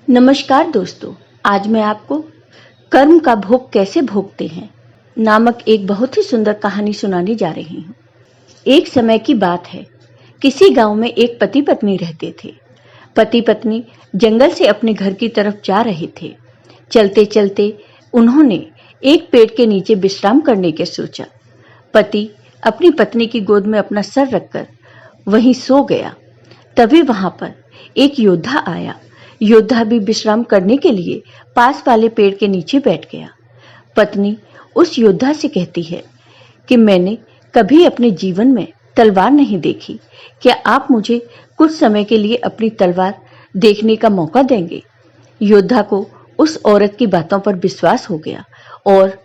नमस्कार दोस्तों, आज मैं आपको कर्म का भोग कैसे भोगते हैं नामक एक बहुत ही सुंदर कहानी सुनाने जा रही हूँ। एक समय की बात है, किसी गांव में एक पति पत्नी रहते थे। पति पत्नी जंगल से अपने घर की तरफ जा रहे थे। चलते चलते उन्होंने एक पेड़ के नीचे विश्राम करने के सोचा। पति अपनी पत्नी की गोद में अपना सर रखकर वहीं सो गया। तभी वहां पर एक योद्धा आया। योद्धा भी विश्राम करने के लिए पास वाले पेड़ के नीचे बैठ गया। पत्नी उस योद्धा से कहती है कि मैंने कभी अपने जीवन में तलवार नहीं देखी, क्या आप मुझे कुछ समय के लिए अपनी तलवार देखने का मौका देंगे? योद्धा को उस औरत की बातों पर विश्वास हो गया और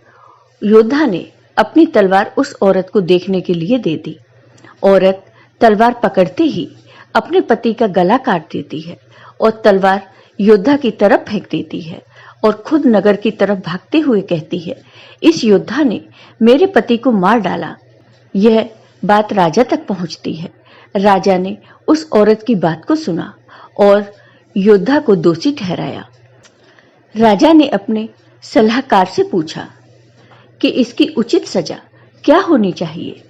योद्धा ने अपनी तलवार उस औरत को देखने के लिए दे दी। औरत तलवार पकड़ते ही अपने पति का गला काट देती है और तलवार योद्धा की तरफ फेंक देती है और खुद नगर की तरफ भागते हुए कहती है, इस योद्धा ने मेरे पति को मार डाला। यह बात राजा तक पहुंचती है। राजा ने उस औरत की बात को सुना और योद्धा को दोषी ठहराया। राजा ने अपने सलाहकार से पूछा कि इसकी उचित सजा क्या होनी चाहिए।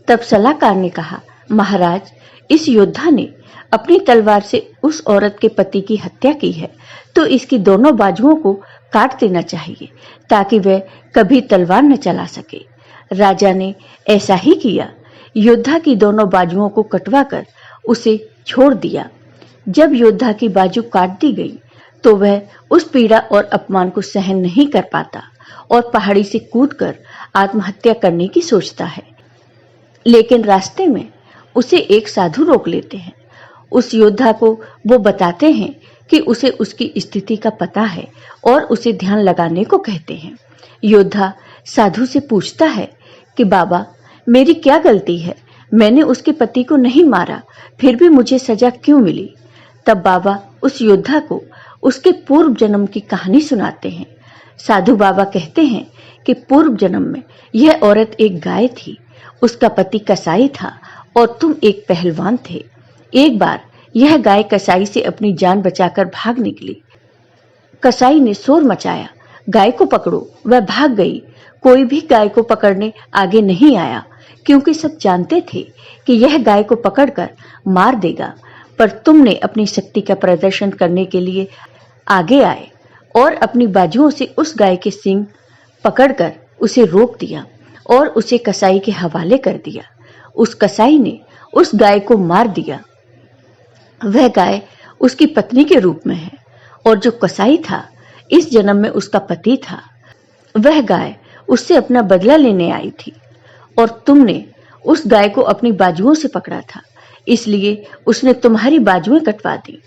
तब सलाहकार ने कहा, महाराज, इस योद्धा ने अपनी तलवार से उस औरत के पति की हत्या की है, तो इसकी दोनों बाजुओं को काट देना चाहिए ताकि वह कभी तलवार न चला सके। राजा ने ऐसा ही किया। योद्धा की दोनों बाजुओं को कटवाकर उसे छोड़ दिया। जब योद्धा की बाजू काट दी गई तो वह उस पीड़ा और अपमान को सहन नहीं कर पाता और पहाड़ी से कूदकर आत्महत्या करने की सोचता है। लेकिन रास्ते में उसे एक साधु रोक लेते हैं। उस योद्धा को वो बताते हैं कि उसे उसकी स्थिति का पता है और उसे ध्यान लगाने को कहते हैं। योद्धा साधु से पूछता है कि बाबा, मेरी क्या गलती है? मैंने उसके पति को नहीं मारा, फिर भी मुझे सजा क्यों मिली? तब बाबा उस योद्धा को उसके पूर्व जन्म की कहानी सुनाते हैं। साधु बाबा कहते हैं कि पूर्व जन्म में यह औरत एक गाय थी, उसका पति कसाई था और तुम एक पहलवान थे। एक बार यह गाय कसाई से अपनी जान बचाकर भाग निकली। कसाई ने शोर मचाया, गाय को पकड़ो। वह भाग गई। कोई भी गाय को पकड़ने आगे नहीं आया क्योंकि सब जानते थे कि यह गाय को पकड़कर मार देगा। पर तुमने अपनी शक्ति का प्रदर्शन करने के लिए आगे आए और अपनी बाजुओं से उस गाय के सींग पकड़कर उसे रोक दिया और उसे कसाई के हवाले कर दिया। उस कसाई ने उस गाय को मार दिया। वह गाय उसकी पत्नी के रूप में है और जो कसाई था इस जन्म में उसका पति था। वह गाय उससे अपना बदला लेने आई थी और तुमने उस गाय को अपनी बाजुओं से पकड़ा था, इसलिए उसने तुम्हारी बाजुएं कटवा दी।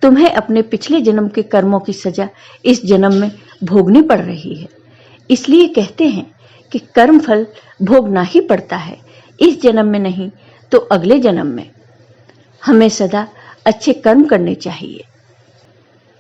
तुम्हें अपने पिछले जन्म के कर्मों की सजा इस जन्म में भोगनी पड़ रही है। इसलिए कहते हैं कि कर्म फल भोगना ही पड़ता है, इस जन्म में नहीं तो अगले जन्म में। हमें सदा अच्छे कर्म करने चाहिए।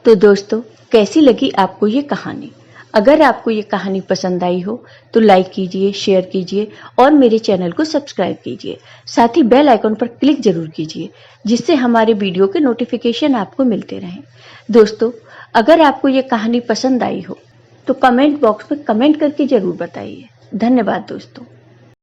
तो दोस्तों, कैसी लगी आपको ये कहानी? अगर आपको ये कहानी पसंद आई हो तो लाइक कीजिए, शेयर कीजिए और मेरे चैनल को सब्सक्राइब कीजिए। साथ ही बेल आइकन पर क्लिक जरूर कीजिए जिससे हमारे वीडियो के नोटिफिकेशन आपको मिलते रहें। दोस्तों, अगर आपको ये कहानी पसंद आई हो तो कमेंट बॉक्स में कमेंट करके जरूर बताइए। धन्यवाद दोस्तों।